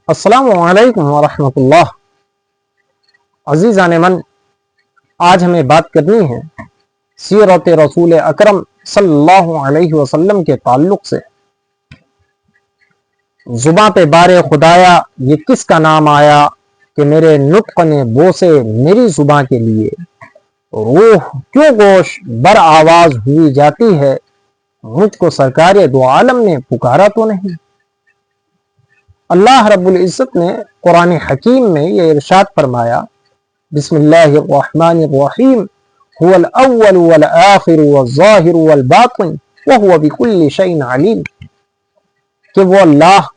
السلام علیکم ورحمۃ اللہ۔ عزیزان من، آج ہمیں بات کرنی ہے سیرت رسول اکرم صلی اللہ علیہ وسلم کے تعلق سے۔ زباں پہ بار خدایا یہ کس کا نام آیا کہ میرے نطق نے بوسے میری زباں کے لیے، روح کیوں گوش بر آواز ہوئی جاتی ہے، مجھ کو سرکار دو عالم نے پکارا تو نہیں۔ اللہ رب العزت نے قرآن حکیم میں یہ ارشاد فرمایا، بسم اللہ الرحمن الرحیم، هو الاول والآخر والظاہر والباطن وهو بكل شيء علیم، کہ وہ اللہ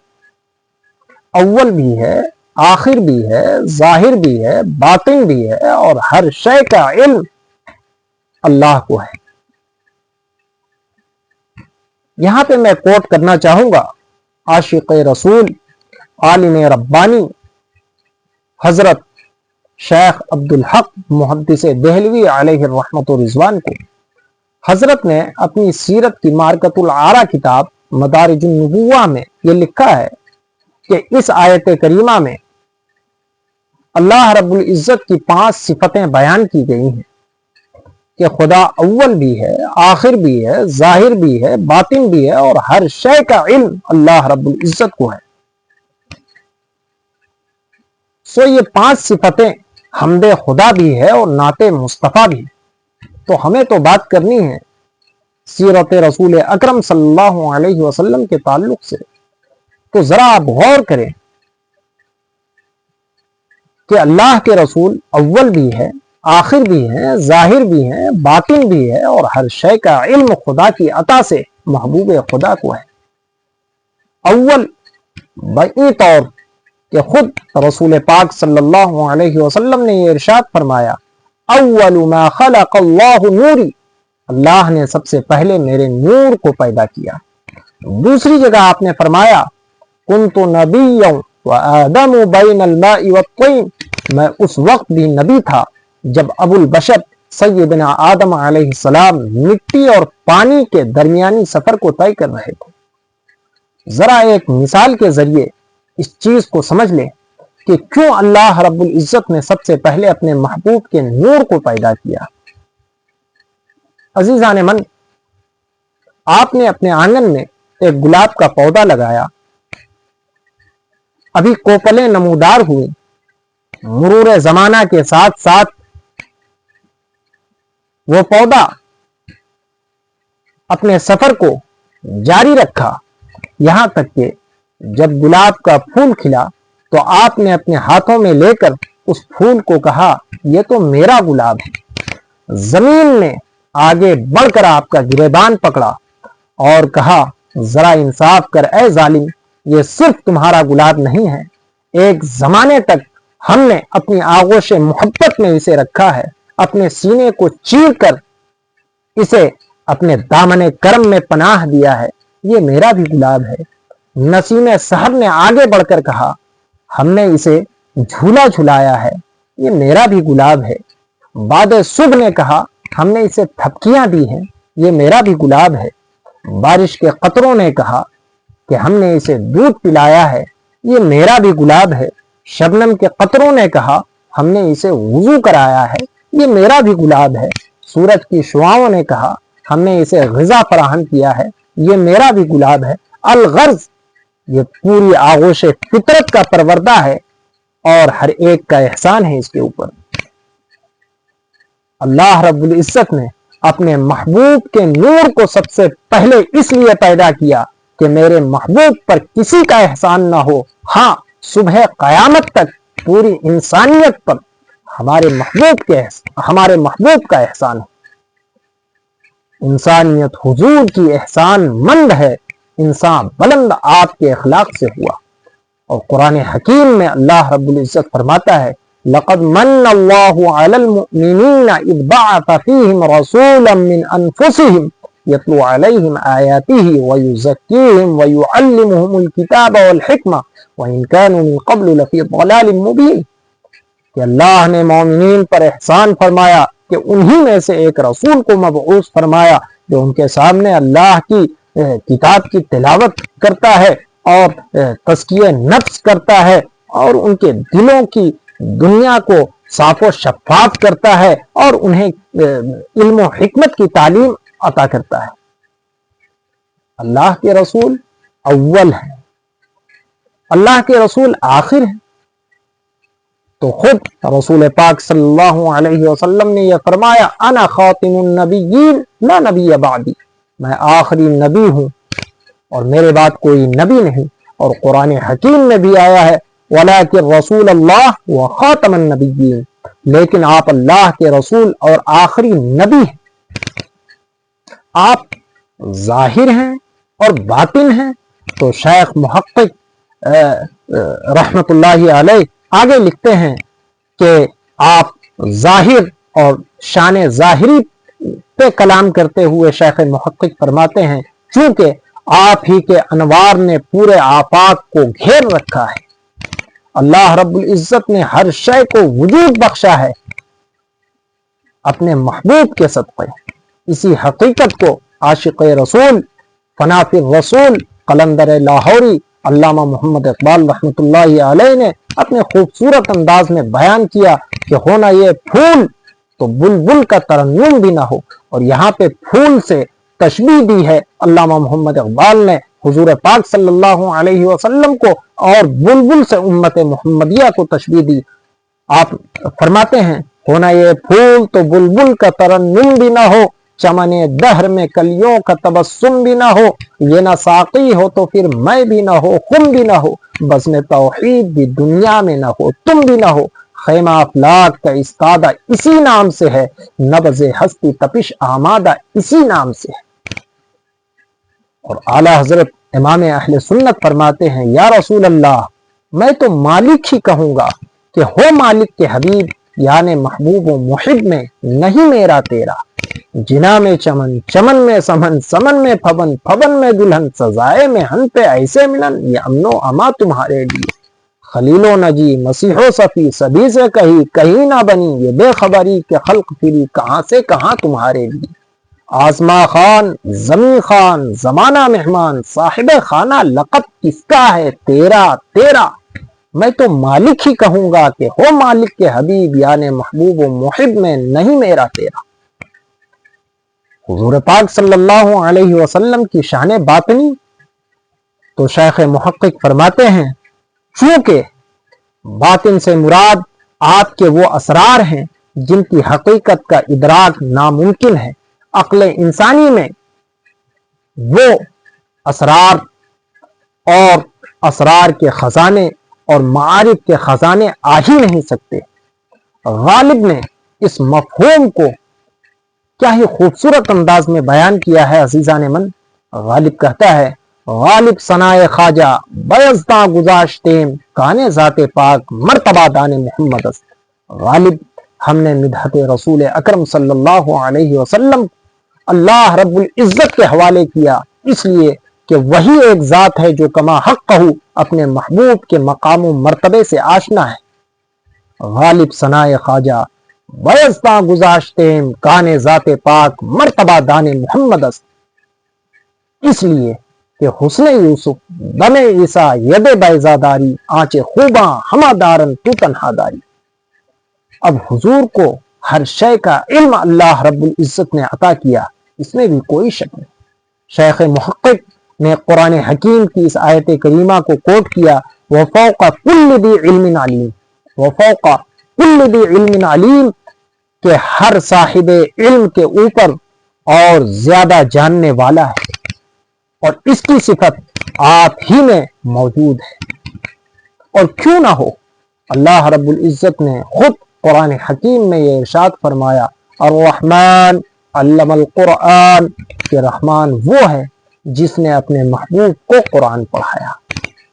اول بھی ہے، آخر بھی ہے، ظاہر بھی ہے، باطن بھی ہے، اور ہر شے کا علم اللہ کو ہے۔ یہاں پہ میں کوٹ کرنا چاہوں گا عاشق رسول، عالم ربانی حضرت شیخ عبدالحق محدث دہلوی علیہ الرحمت و رضوان کو۔ حضرت نے اپنی سیرت کی مارکۃ العارہ کتاب مدارج النبوہ میں یہ لکھا ہے کہ اس آیت کریمہ میں اللہ رب العزت کی 5 صفتیں بیان کی گئی ہیں کہ خدا اول بھی ہے، آخر بھی ہے، ظاہر بھی ہے، باطن بھی ہے، اور ہر شے کا علم اللہ رب العزت کو ہے۔ یہ 5 صفتیں حمد خدا بھی ہے اور نعت مصطفیٰ بھی ہے۔ تو ہمیں تو بات کرنی ہے سیرت رسول اکرم صلی اللہ علیہ وسلم کے تعلق سے۔ تو ذرا آپ غور کریں کہ اللہ کے رسول اول بھی ہے، آخر بھی ہے، ظاہر بھی ہے، باطن بھی ہے، اور ہر شے کا علم خدا کی عطا سے محبوب خدا کو ہے۔ اول بئی طور کہ خود رسول پاک صلی اللہ علیہ وسلم نے یہ ارشاد فرمایا، اول ما خلق اللہ نوری، اللہ نے سب سے پہلے میرے نور کو پیدا کیا۔ دوسری جگہ آپ نے فرمایا، کنت نبیا وآدم بین الماء والطین، میں اس وقت بھی نبی تھا جب ابو البشر سیدنا آدم علیہ السلام مٹی اور پانی کے درمیانی سفر کو طے کر رہے تھے۔ ذرا ایک مثال کے ذریعے اس چیز کو سمجھ لیں کہ کیوں اللہ رب العزت نے سب سے پہلے اپنے محبوب کے نور کو پیدا کیا۔ عزیزان من، آپ نے اپنے آنگن میں ایک گلاب کا پودا لگایا، ابھی کوپلیں نمودار ہوئی، مرور زمانہ کے ساتھ ساتھ وہ پودا اپنے سفر کو جاری رکھا، یہاں تک کہ جب گلاب کا پھول کھلا تو آپ نے اپنے ہاتھوں میں لے کر اس پھول کو کہا، یہ تو میرا گلاب ہے۔ زمین نے آگے بڑھ کر آپ کا گریبان پکڑا اور کہا، ذرا انصاف کر اے ظالم، یہ صرف تمہارا گلاب نہیں ہے، ایک زمانے تک ہم نے اپنی آغوش محبت میں اسے رکھا ہے، اپنے سینے کو چیر کر اسے اپنے دامن کرم میں پناہ دیا ہے، یہ میرا بھی گلاب ہے۔ نسیم سحر نے آگے بڑھ کر کہا، ہم نے اسے جھولا جھلایا ہے، یہ میرا بھی گلاب ہے۔ باد صبح نے کہا، ہم نے اسے تھپکیاں دی ہیں، یہ میرا بھی گلاب ہے۔ بارش کے قطروں نے کہا کہ ہم نے اسے دودھ پلایا ہے، یہ میرا بھی گلاب ہے۔ شبنم کے قطروں نے کہا، ہم نے اسے وضو کرایا ہے، یہ میرا بھی گلاب ہے۔ سورج کی شعاؤں نے کہا، ہم نے اسے غذا فراہم کیا ہے، یہ میرا بھی گلاب ہے۔ الغرض یہ پوری آغوش فطرت کا پروردہ ہے اور ہر ایک کا احسان ہے اس کے اوپر۔ اللہ رب العزت نے اپنے محبوب کے نور کو سب سے پہلے اس لیے پیدا کیا کہ میرے محبوب پر کسی کا احسان نہ ہو، ہاں صبح قیامت تک پوری انسانیت پر ہمارے محبوب کا احسان ہے۔ انسانیت حضور کی احسان مند ہے، انسان بلند آپ کے اخلاق سے ہوا۔ اور قرآن حکیم میں اللہ رب العزت فرماتا ہے، لقد من اللہ علی المؤمنین اذ بعث فیہم رسولا من انفسہم یتلو علیہم آیاتہ ویزکیہم ویعلمہم الکتاب والحکمہ وإن كانوا من قبل لفی ضلال مبین، کہ اللہ نے مومنین پر احسان فرمایا کہ انہی میں سے ایک رسول کو مبعوث فرمایا جو ان کے سامنے اللہ کی کتاب کی تلاوت کرتا ہے اور تزکیہ نفس کرتا ہے اور ان کے دلوں کی دنیا کو صاف و شفاف کرتا ہے اور انہیں علم و حکمت کی تعلیم عطا کرتا ہے۔ اللہ کے رسول اول ہیں، اللہ کے رسول آخر ہیں، تو خود رسول پاک صلی اللہ علیہ وسلم نے یہ فرمایا انا خاتم النبیین لا نبی بعدی، میں آخری نبی ہوں اور میرے بعد کوئی نبی نہیں۔ اور قرآن حکیم میں بھی آیا ہے وَلَٰكِن رسول اللہ وخاتم النبیین، لیکن آپ اللہ کے رسول اور آخری نبی ہیں۔ آپ ظاہر ہیں اور باطن ہیں۔ تو شیخ محقق رحمت اللہ علیہ آگے لکھتے ہیں کہ آپ ظاہر اور شان ظاہری پہ کلام کرتے ہوئے شیخ محقق فرماتے ہیں چونکہ آپ ہی کے انوار نے پورے آفاق کو گھیر رکھا ہے، اللہ رب العزت نے ہر شے کو وجود بخشا ہے اپنے محبوب کے صدقے۔ اسی حقیقت کو عاشق رسول فنافی الرسول قلندر لاہوری علامہ محمد اقبال رحمۃ اللہ علیہ نے اپنے خوبصورت انداز میں بیان کیا کہ ہونا یہ پھول تو بلبل کا ترنم بھی نہ ہو، اور یہاں پہ پھول سے تشبیہ دی ہے علامہ محمد اقبال نے حضور پاک صلی اللہ علیہ وسلم کو، اور بلبل سے امت محمدیہ کو تشبیہ دی۔ آپ فرماتے ہیں ہونا یہ پھول تو بلبل کا ترنم بھی نہ ہو، چمن دہر میں کلیوں کا تبسم بھی نہ ہو، یہ نہ ساقی ہو تو پھر میں بھی نہ ہو، خم بھی نہ ہو، بزم توحید بھی دنیا میں نہ ہو، تم بھی نہ ہو، خیمہ افلاک کا استادہ اسی نام سے ہے، نبض ہستی تپش آمادہ اسی نام سے ہے۔ اور اعلی حضرت امام اہل سنت فرماتے ہیں یا رسول اللہ میں تو مالک ہی کہوں گا کہ ہو مالک کے حبیب، یعنی محبوب و محب میں نہیں میرا تیرا، جنا میں چمن، چمن میں سمن، سمن میں پھبن، پھبن میں دلہن، سزائے میں ہن پہ ایسے ملن، یہ امن و اما تمہارے لیے، خلیل و نجی مسیح و صفی سبھی سے کہیں کہیں نہ بنی، یہ بے خبری کہ خلق پھری کہاں سے کہاں تمہارے لیے، آسما خان زمین خان زمانہ مہمان، صاحب خانہ لقب کس کا ہے تیرا تیرا، میں تو مالک ہی کہوں گا کہ ہو مالک کے حبیب، یعنی محبوب و محب میں نہیں میرا تیرا۔ حضور پاک صلی اللہ علیہ وسلم کی شان باطنی تو شیخ محقق فرماتے ہیں چونکہ باطن سے مراد آپ کے وہ اسرار ہیں جن کی حقیقت کا ادراک ناممکن ہے، عقل انسانی میں وہ اسرار اور اسرار کے خزانے اور معارف کے خزانے آ ہی نہیں سکتے۔ غالب نے اس مفہوم کو کیا ہی خوبصورت انداز میں بیان کیا ہے عزیزان من۔ غالب کہتا ہے غالب ثنائے خواجہ بیزداں گذاشتیم، کانے ذات پاک مرتبہ دان محمد است۔ غالب ہم نے مدحت رسول اکرم صلی اللہ علیہ وسلم اللہ رب العزت کے حوالے کیا، اس لیے کہ وہی ایک ذات ہے جو کما حق کہو اپنے محبوب کے مقام و مرتبے سے آشنا ہے۔ غالب ثنائے خواجہ بیزداں گذاشتیم، کانے ذات پاک مرتبہ دان محمد است، اس لیے کہ حسن یوسف دم عیسیٰ ید بیضاداری، آنچ خوباں ہما دارن تو تنہا داری۔ اب حضور کو ہر شے کا علم اللہ رب العزت نے عطا کیا، اس میں بھی کوئی شک نہیں۔ شیخ محقق نے قرآن حکیم کی اس آیت کریمہ کو کوٹ کیا وَفَوْقَ كُلِّ ذِي عِلْمٍ عَلِيمٍ، وَفَوْقَ كُلِّ ذِي عِلْمٍ عَلِيمٍ کہ ہر صاحب علم کے اوپر اور زیادہ جاننے والا ہے، اور اس کی صفت آپ ہی میں موجود ہے۔ اور کیوں نہ ہو، اللہ رب العزت نے خود قرآن حکیم میں یہ ارشاد فرمایا الرحمن علم القرآن کہ رحمان وہ ہے جس نے اپنے محبوب کو قرآن پڑھایا۔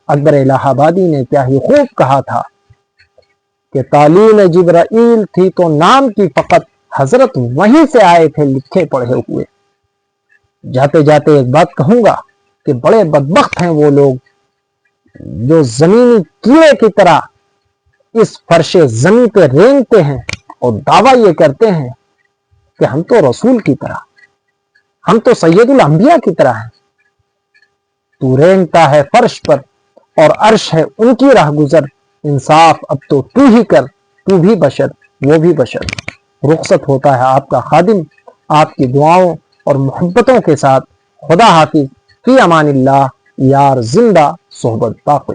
اکبر الہ آبادی نے کیا ہی خوب کہا تھا کہ تعلیم جبرائیل تھی تو نام کی فقط، حضرت وہیں سے آئے تھے لکھے پڑھے ہوئے۔ جاتے جاتے ایک بات کہوں گا کہ بڑے بدبخت ہیں وہ لوگ جو زمینی کیڑے کی طرح اس فرش زمین پہ رینگتے ہیں اور دعویٰ یہ کرتے ہیں کہ ہم تو رسول کی طرح، ہم تو سید الانبیاء کی طرح ہیں۔ تو رینگتا ہے فرش پر اور عرش ہے ان کی راہ گزر، انصاف اب تو ہی کر، تو بھی بشر وہ بھی بشر۔ رخصت ہوتا ہے آپ کا خادم آپ کی دعاؤں اور محبتوں کے ساتھ۔ خدا حافظ، فی امان اللہ، یار زندہ صحبت باقی۔